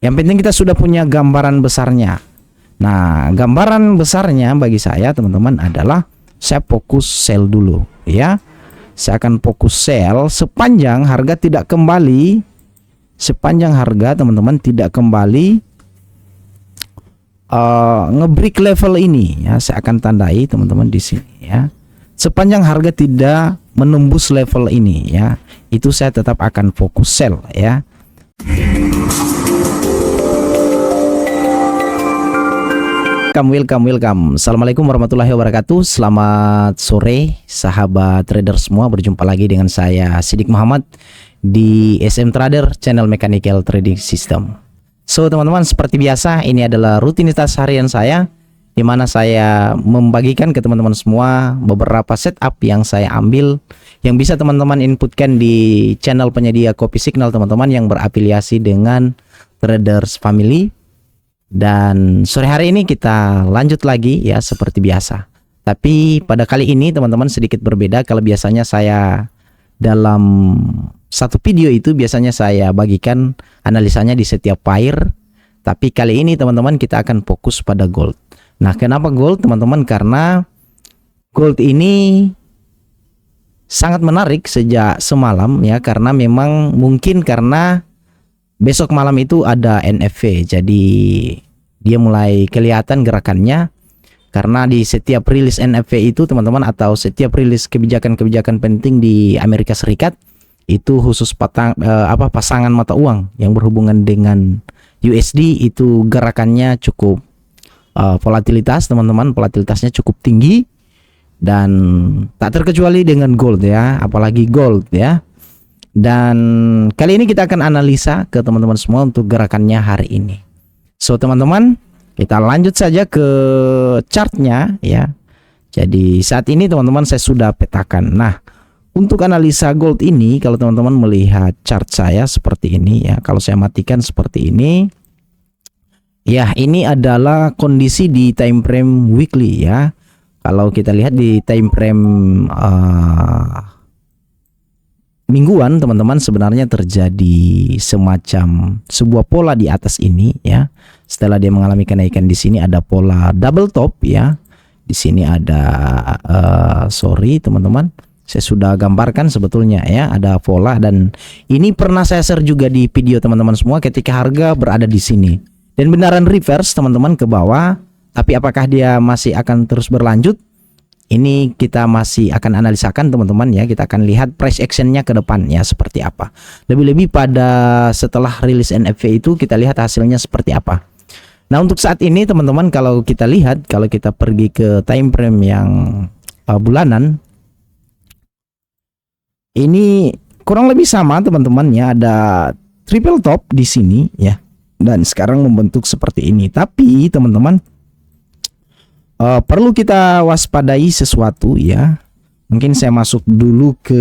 Yang penting kita sudah punya gambaran besarnya. Nah, gambaran besarnya bagi saya teman-teman adalah saya fokus sell dulu ya. Saya akan fokus sell sepanjang harga tidak kembali, sepanjang harga teman-teman tidak kembali ngebreak level ini ya. Saya akan tandai teman-teman di sini ya. Sepanjang harga tidak menembus level ini ya, itu saya tetap akan fokus sell ya. Welcome. Assalamualaikum warahmatullahi wabarakatuh. Selamat sore sahabat trader semua. Berjumpa lagi dengan saya Sidik Muhammad di SM Trader, channel Mechanical Trading System. So teman-teman, seperti biasa ini adalah rutinitas harian saya, di mana saya membagikan ke teman-teman semua beberapa setup yang saya ambil, yang bisa teman-teman inputkan di channel penyedia kopi signal teman-teman yang berafiliasi dengan Traders Family. Dan sore hari ini kita lanjut lagi ya seperti biasa. Tapi pada kali ini teman-teman sedikit berbeda. Kalau biasanya saya dalam satu video itu biasanya saya bagikan analisanya di setiap pair. Tapi kali ini teman-teman kita akan fokus pada gold. Nah, kenapa gold teman-teman? Karena gold ini sangat menarik sejak semalam ya, karena memang mungkin karena besok malam itu ada NFV, jadi dia mulai kelihatan gerakannya. Karena di setiap rilis NFV itu teman-teman, atau setiap rilis kebijakan-kebijakan penting di Amerika Serikat, itu khusus pasangan mata uang yang berhubungan dengan USD, itu gerakannya cukup volatilitas teman-teman, volatilitasnya cukup tinggi, dan tak terkecuali dengan gold ya, apalagi gold ya. Dan kali ini kita akan analisa ke teman-teman semua untuk gerakannya hari ini. So teman-teman, kita lanjut saja ke chartnya ya. Jadi saat ini teman-teman saya sudah petakan. Nah, untuk analisa gold ini, kalau teman-teman melihat chart saya seperti ini ya, kalau saya matikan seperti ini ya, ini adalah kondisi di time frame weekly ya. Kalau kita lihat di time frame mingguan teman-teman, sebenarnya terjadi semacam sebuah pola di atas ini ya. Setelah dia mengalami kenaikan, di sini ada pola double top ya. Di sini ada sorry teman-teman, saya sudah gambarkan sebetulnya ya, ada pola, dan ini pernah saya share juga di video teman-teman semua ketika harga berada di sini dan benaran reverse teman-teman ke bawah. Tapi apakah dia masih akan terus berlanjut? Ini kita masih akan analisakan teman-teman ya. Kita akan lihat price actionnya ke depannya seperti apa. Lebih-lebih pada setelah rilis NFV itu kita lihat hasilnya seperti apa. Nah, untuk saat ini teman-teman, kalau kita lihat, kalau kita pergi ke time frame yang bulanan, ini kurang lebih sama teman-teman ya. Ada triple top di sini ya, dan sekarang membentuk seperti ini. Tapi teman-teman, perlu kita waspadai sesuatu ya. Mungkin saya masuk dulu ke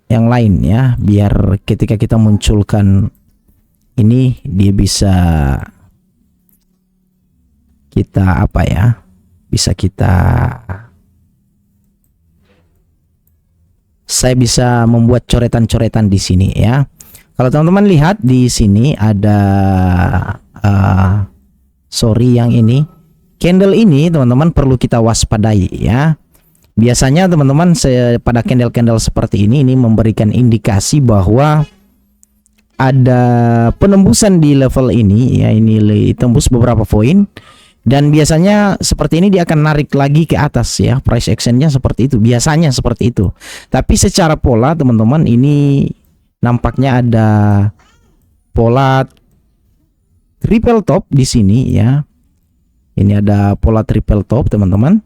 yang lain ya, biar ketika kita munculkan ini dia bisa kita apa ya, saya bisa membuat coretan-coretan di sini ya. Kalau teman-teman lihat di sini ada sorry, yang ini candle ini teman-teman perlu kita waspadai ya. Biasanya teman-teman pada candle-candle seperti ini memberikan indikasi bahwa ada penembusan di level ini ya. Ini tembus beberapa poin, dan biasanya seperti ini dia akan narik lagi ke atas ya. Price actionnya seperti itu, biasanya seperti itu. Tapi secara pola teman-teman, ini nampaknya ada pola triple top di sini ya. Ini ada pola triple top teman-teman.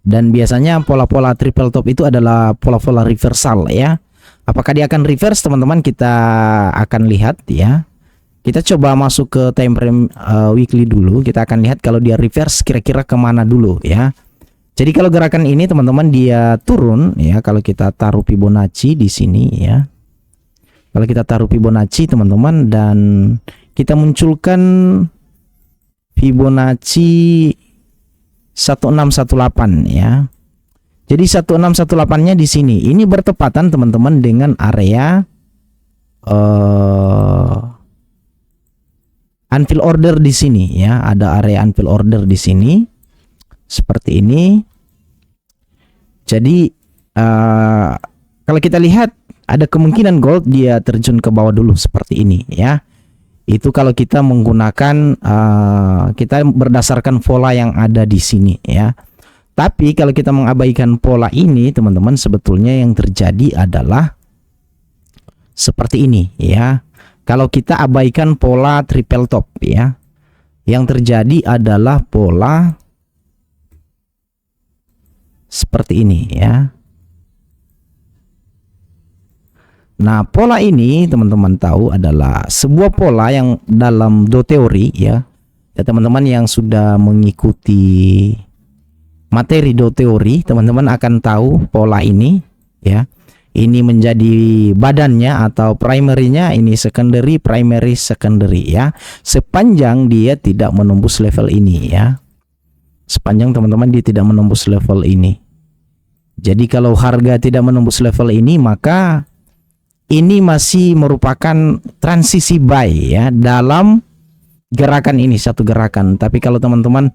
Dan biasanya pola-pola triple top itu adalah pola-pola reversal ya. Apakah dia akan reverse teman-teman? Kita akan lihat ya. Kita coba masuk ke time frame weekly dulu. Kita akan lihat kalau dia reverse kira-kira kemana dulu ya. Jadi kalau gerakan ini teman-teman dia turun ya, kalau kita taruh Fibonacci di sini ya. Kalau kita taruh Fibonacci teman-teman, dan kita munculkan Fibonacci 1618 ya. Jadi 1618-nya di sini. Ini bertepatan teman-teman dengan area unfill order di sini ya. Ada area unfill order di sini seperti ini. Jadi kalau kita lihat ada kemungkinan gold dia terjun ke bawah dulu seperti ini ya. Itu kalau kita menggunakan kita berdasarkan pola yang ada di sini ya. Tapi kalau kita mengabaikan pola ini teman-teman, sebetulnya yang terjadi adalah seperti ini ya. Kalau kita abaikan pola triple top ya, yang terjadi adalah pola seperti ini ya. Nah, pola ini teman-teman tahu adalah sebuah pola yang dalam do teori ya. Ya teman-teman yang sudah mengikuti materi do teori, teman-teman akan tahu pola ini ya. Ini menjadi badannya atau primary-nya, ini secondary, primary, secondary ya. Sepanjang dia tidak menembus level ini ya. Sepanjang teman-teman dia tidak menembus level ini. Jadi kalau harga tidak menembus level ini, maka ini masih merupakan transisi buy ya dalam gerakan ini, satu gerakan. Tapi kalau teman-teman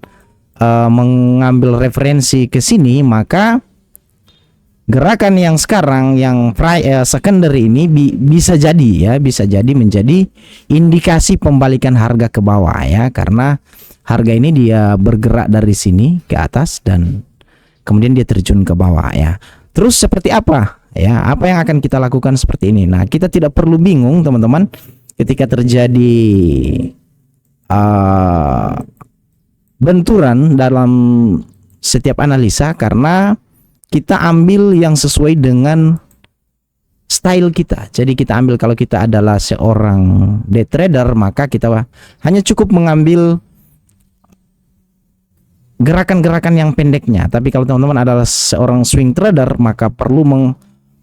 mengambil referensi ke sini, maka gerakan yang sekarang yang secondary ini bisa jadi ya, bisa jadi menjadi indikasi pembalikan harga ke bawah ya, karena harga ini dia bergerak dari sini ke atas dan kemudian dia terjun ke bawah ya. Terus seperti apa ya, apa yang akan kita lakukan seperti ini? Nah, kita tidak perlu bingung teman-teman ketika terjadi benturan dalam setiap analisa, karena kita ambil yang sesuai dengan style kita. Jadi kita ambil, kalau kita adalah seorang day trader, maka kita hanya cukup mengambil gerakan-gerakan yang pendeknya. Tapi kalau teman-teman adalah seorang swing trader, maka perlu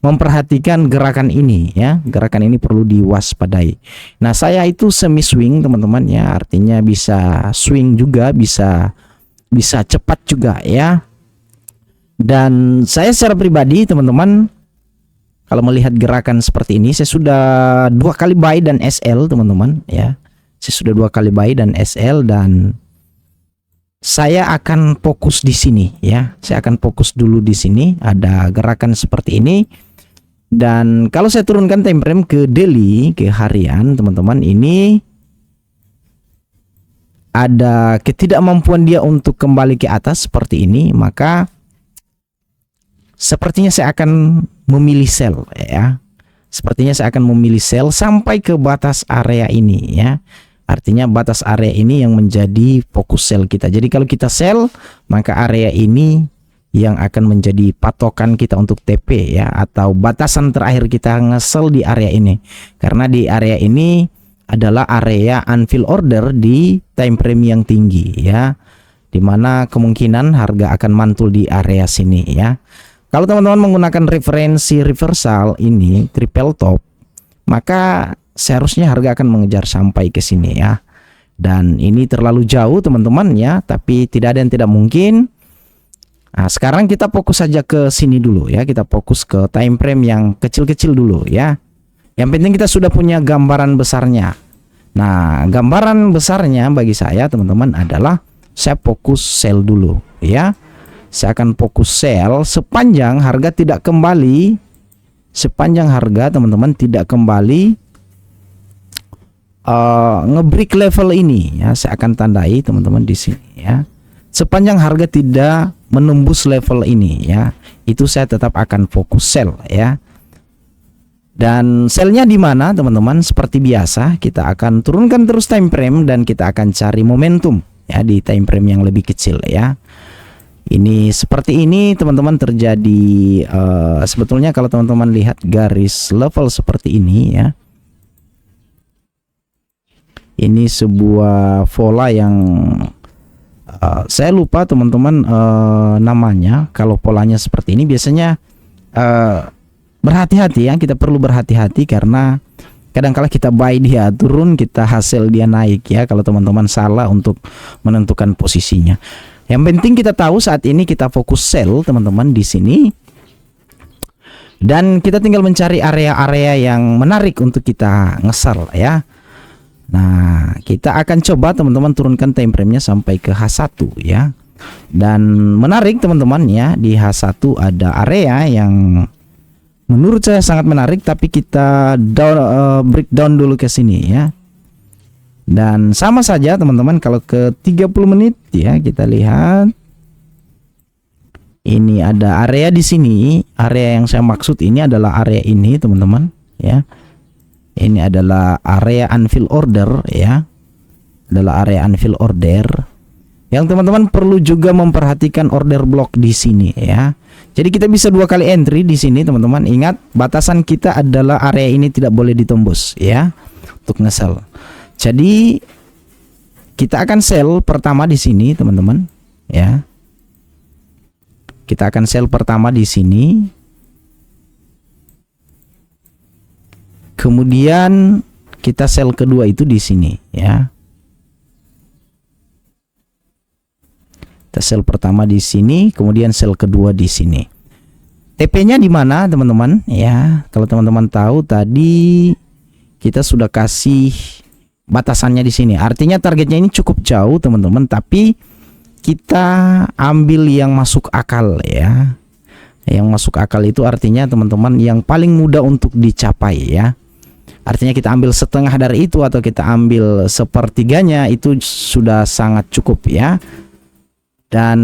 memperhatikan gerakan ini ya. Gerakan ini perlu diwaspadai. Nah, saya itu semi swing teman-teman ya, artinya bisa swing juga, bisa cepat juga ya. Dan saya secara pribadi teman-teman, kalau melihat gerakan seperti ini, saya sudah 2 kali buy dan SL teman-teman ya. Saya sudah 2 kali buy dan SL, dan saya akan fokus di sini ya. Saya akan fokus dulu di sini. Ada gerakan seperti ini. Dan kalau saya turunkan time frame ke daily, ke harian teman-teman, ini ada ketidakmampuan dia untuk kembali ke atas seperti ini, maka sepertinya saya akan memilih sell ya. Sepertinya saya akan memilih sell sampai ke batas area ini ya. Artinya batas area ini yang menjadi fokus sell kita. Jadi kalau kita sell, maka area ini yang akan menjadi patokan kita untuk TP ya, atau batasan terakhir kita nge-sell di area ini. Karena di area ini adalah area unfill order di time frame yang tinggi ya, dimana kemungkinan harga akan mantul di area sini ya. Kalau teman-teman menggunakan referensi reversal ini triple top, maka seharusnya harga akan mengejar sampai ke sini ya. Dan ini terlalu jauh teman-teman ya, tapi tidak ada yang tidak mungkin. Nah, sekarang kita fokus saja ke sini dulu ya. Kita fokus ke time frame yang kecil-kecil dulu ya. Yang penting kita sudah punya gambaran besarnya. Nah, gambaran besarnya bagi saya teman-teman adalah saya fokus sell dulu ya. Saya akan fokus sell sepanjang harga tidak kembali, sepanjang harga teman-teman tidak kembali ngebreak level ini ya. Saya akan tandai teman-teman di sini ya. Sepanjang harga tidak menembus level ini ya, itu saya tetap akan fokus sell ya. Dan sellnya di mana teman-teman? Seperti biasa kita akan turunkan terus time frame dan kita akan cari momentum ya di time frame yang lebih kecil ya. Ini seperti ini teman-teman terjadi. Sebetulnya kalau teman-teman lihat garis level seperti ini ya, ini sebuah pola yang saya lupa teman-teman namanya. Kalau polanya seperti ini biasanya berhati-hati ya, kita perlu berhati-hati karena kadang-kala kita buy dia turun, kita hasil dia naik ya, kalau teman-teman salah untuk menentukan posisinya. Yang penting kita tahu saat ini kita fokus sell teman-teman di sini. Dan kita tinggal mencari area-area yang menarik untuk kita ngesel ya. Nah, kita akan coba teman-teman turunkan time frame-nya sampai ke H1 ya. Dan menarik teman-teman ya, di H1 ada area yang menurut saya sangat menarik, tapi kita breakdown dulu ke sini ya. Dan sama saja teman-teman, kalau ke 30 menit ya, kita lihat ini ada area di sini. Area yang saya maksud ini adalah area ini teman-teman ya. Ini adalah area unfill order ya. Adalah area unfill order. Yang teman-teman perlu juga memperhatikan order block di sini ya. Jadi kita bisa 2 kali entry di sini teman-teman. Ingat, batasan kita adalah area ini tidak boleh ditembus ya untuk nge-sell. Jadi kita akan sell pertama di sini teman-teman ya. Kita akan sell pertama di sini. Kemudian kita sell kedua itu di sini ya. Kita sell pertama di sini, kemudian sell kedua di sini. TP-nya di mana, teman-teman? Ya, kalau teman-teman tahu tadi kita sudah kasih batasannya di sini. Artinya targetnya ini cukup jauh, teman-teman, tapi kita ambil yang masuk akal ya. Yang masuk akal itu artinya teman-teman yang paling mudah untuk dicapai ya. Artinya kita ambil setengah dari itu atau kita ambil sepertiganya, itu sudah sangat cukup ya. Dan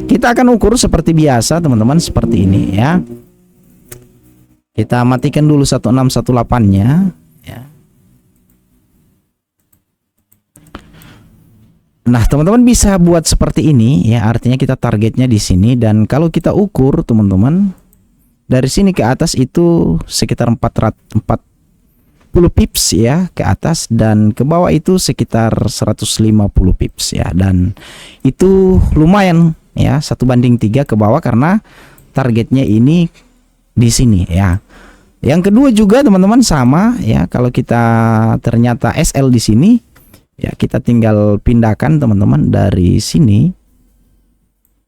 kita akan ukur seperti biasa teman-teman, seperti ini ya. Kita matikan dulu 1618-nya ya. Nah, teman-teman bisa buat seperti ini ya, artinya kita targetnya di sini, dan kalau kita ukur teman-teman dari sini ke atas itu sekitar 440 pips ya ke atas, dan ke bawah itu sekitar 150 pips ya, dan itu lumayan ya, 1:3 ke bawah karena targetnya ini di sini ya. Yang kedua juga teman-teman sama ya, kalau kita ternyata SL di sini ya, kita tinggal pindahkan teman-teman dari sini.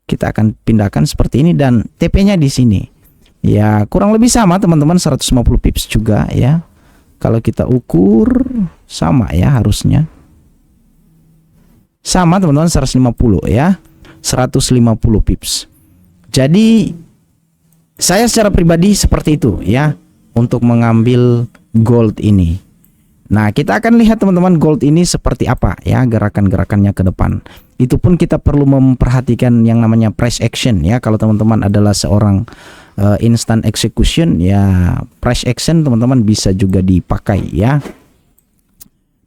Kita akan pindahkan seperti ini, dan TP-nya di sini. Ya, kurang lebih sama teman-teman, 150 pips juga ya. Kalau kita ukur sama ya, harusnya. Sama teman-teman, 150 ya. 150 pips. Jadi saya secara pribadi seperti itu ya, untuk mengambil gold ini. Nah, kita akan lihat teman-teman gold ini seperti apa ya gerakan-gerakannya ke depan. Itu pun kita perlu memperhatikan yang namanya price action ya. Kalau teman-teman adalah seorang instant execution ya, price action teman-teman bisa juga dipakai ya.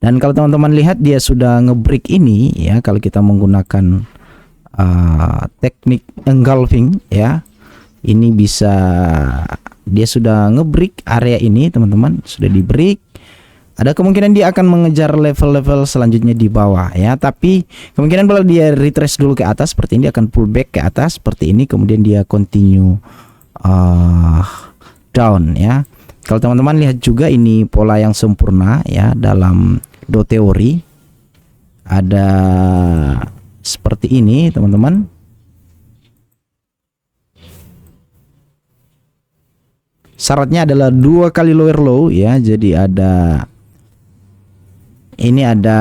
Dan kalau teman-teman lihat dia sudah ngebreak ini ya, kalau kita menggunakan teknik engulfing ya, ini bisa, dia sudah ngebreak area ini teman-teman, sudah di break. Ada kemungkinan dia akan mengejar level-level selanjutnya di bawah ya, tapi kemungkinan kalau dia retrace dulu ke atas seperti ini, dia akan pullback ke atas seperti ini, kemudian dia continue down ya. Kalau teman-teman lihat juga ini pola yang sempurna ya dalam do teori, ada seperti ini teman-teman. Syaratnya adalah 2 kali lower low ya, jadi ada ini ada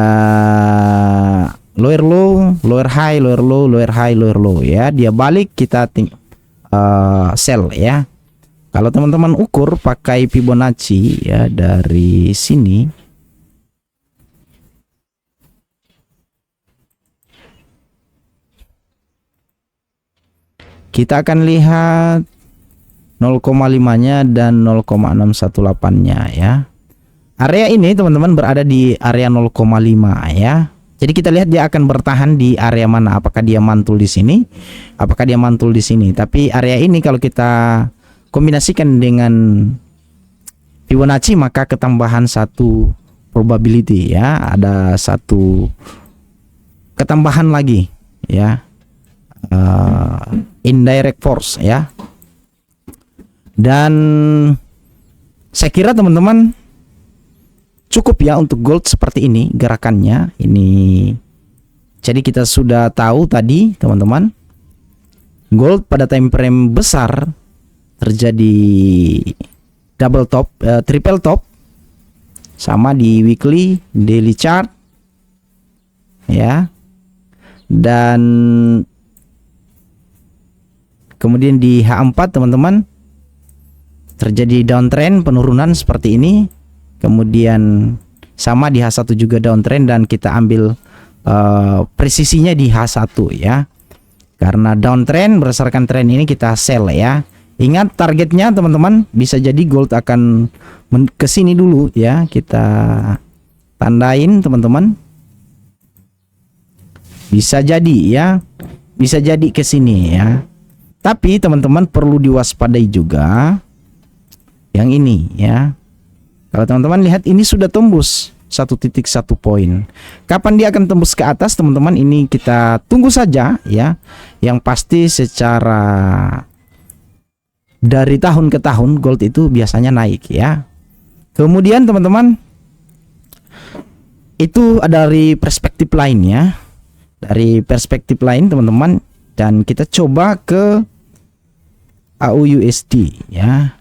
lower low, lower high, lower low, lower high, lower low ya. Dia balik, kita sell ya. Kalau teman-teman ukur pakai Fibonacci ya, dari sini kita akan lihat 0,5-nya dan 0,618-nya ya. Area ini teman-teman berada di area 0,5 ya. Jadi kita lihat dia akan bertahan di area mana, apakah dia mantul di sini, apakah dia mantul di sini. Tapi area ini kalau kita kombinasikan dengan Fibonacci, maka ketambahan satu probability ya, ada satu ketambahan lagi ya, indirect force ya. Dan saya kira teman-teman cukup ya untuk gold seperti ini gerakannya. Ini Jadi kita sudah tahu tadi teman-teman, gold pada time frame besar terjadi double top, triple top, sama di weekly, daily chart, ya. Dan kemudian di H4 teman-teman terjadi downtrend, penurunan seperti ini. Kemudian sama di H1 juga downtrend, dan kita ambil presisinya di H1 ya. Karena downtrend, berdasarkan tren ini kita sell ya. Ingat targetnya teman-teman, bisa jadi gold akan ke sini dulu ya. Kita tandain teman-teman. Bisa jadi ya. Bisa jadi ke sini ya. Tapi teman-teman perlu diwaspadai juga yang ini ya. Kalau teman-teman lihat ini sudah tembus 1.1 poin. Kapan dia akan tembus ke atas teman-teman, ini kita tunggu saja ya. Yang pasti secara dari tahun ke tahun gold itu biasanya naik ya. Kemudian teman-teman, itu dari perspektif lain ya. Dari perspektif lain teman-teman, dan kita coba ke AUUSD ya.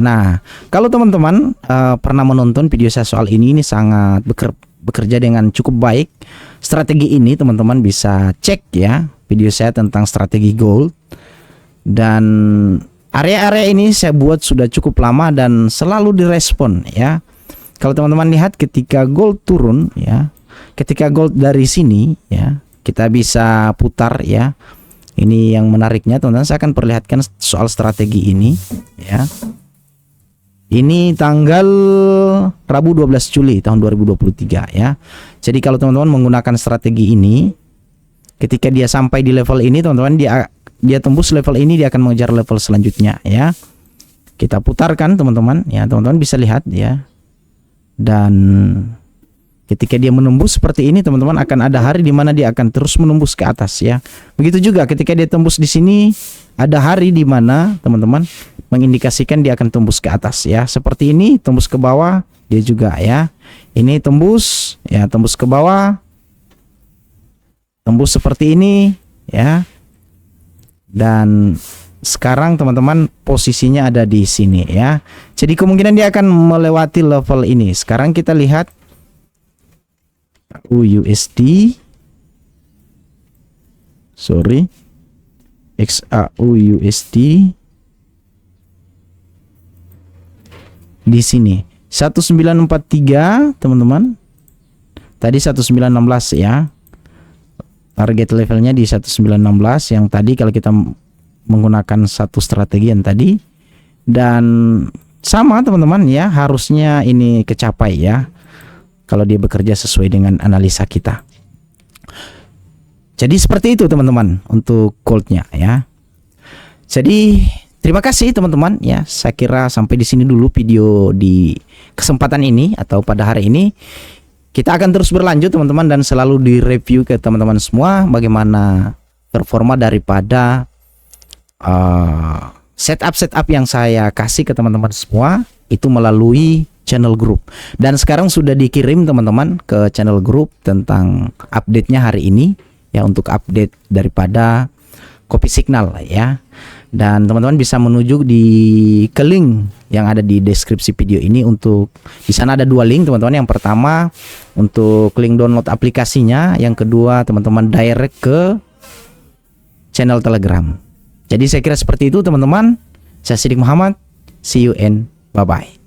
Nah, kalau teman-teman pernah menonton video saya soal ini sangat bekerja dengan cukup baik. Strategi ini teman-teman bisa cek ya video saya tentang strategi gold. Dan area-area ini saya buat sudah cukup lama dan selalu direspon ya. Kalau teman-teman lihat ketika gold turun ya, ketika gold dari sini ya, kita bisa putar ya. Ini yang menariknya teman-teman, saya akan perlihatkan soal strategi ini ya. Ini tanggal Rabu 12 Juli tahun 2023 ya. Jadi kalau teman-teman menggunakan strategi ini, ketika dia sampai di level ini teman-teman, dia tembus level ini, dia akan mengejar level selanjutnya ya. Kita putarkan teman-teman ya, teman-teman bisa lihat ya. Dan ketika dia menembus seperti ini teman-teman, akan ada hari di mana dia akan terus menembus ke atas ya. Begitu juga ketika dia tembus di sini, ada hari di mana teman-teman mengindikasikan dia akan tembus ke atas ya. Seperti ini, tembus ke bawah, dia juga ya. Ini tembus ya, tembus ke bawah, tembus seperti ini ya. Dan sekarang teman-teman posisinya ada di sini ya. Jadi kemungkinan dia akan melewati level ini. Sekarang kita lihat USD, sorry, XAUUSD di sini 1943 teman-teman. Tadi 1916 ya. Target levelnya di 1916 yang tadi kalau kita menggunakan satu strategi yang tadi. Dan sama teman-teman ya, harusnya ini kecapai ya kalau dia bekerja sesuai dengan analisa kita. Jadi seperti itu teman-teman untuk goldnya ya. Jadi terima kasih teman-teman ya. Saya kira sampai di sini dulu video di kesempatan ini atau pada hari ini. Kita akan terus berlanjut teman-teman, dan selalu direview ke teman-teman semua bagaimana performa daripada setup yang saya kasih ke teman-teman semua itu melalui channel group. Dan sekarang sudah dikirim teman-teman ke channel group tentang update-nya hari ini ya, untuk update daripada Kopi Signal ya. Dan teman-teman bisa menuju ke link yang ada di deskripsi video ini. Untuk di sana ada dua link teman-teman. Yang pertama untuk link download aplikasinya, yang kedua teman-teman direct ke channel Telegram. Jadi saya kira seperti itu teman-teman. Saya Sidik Muhammad. See you and bye bye.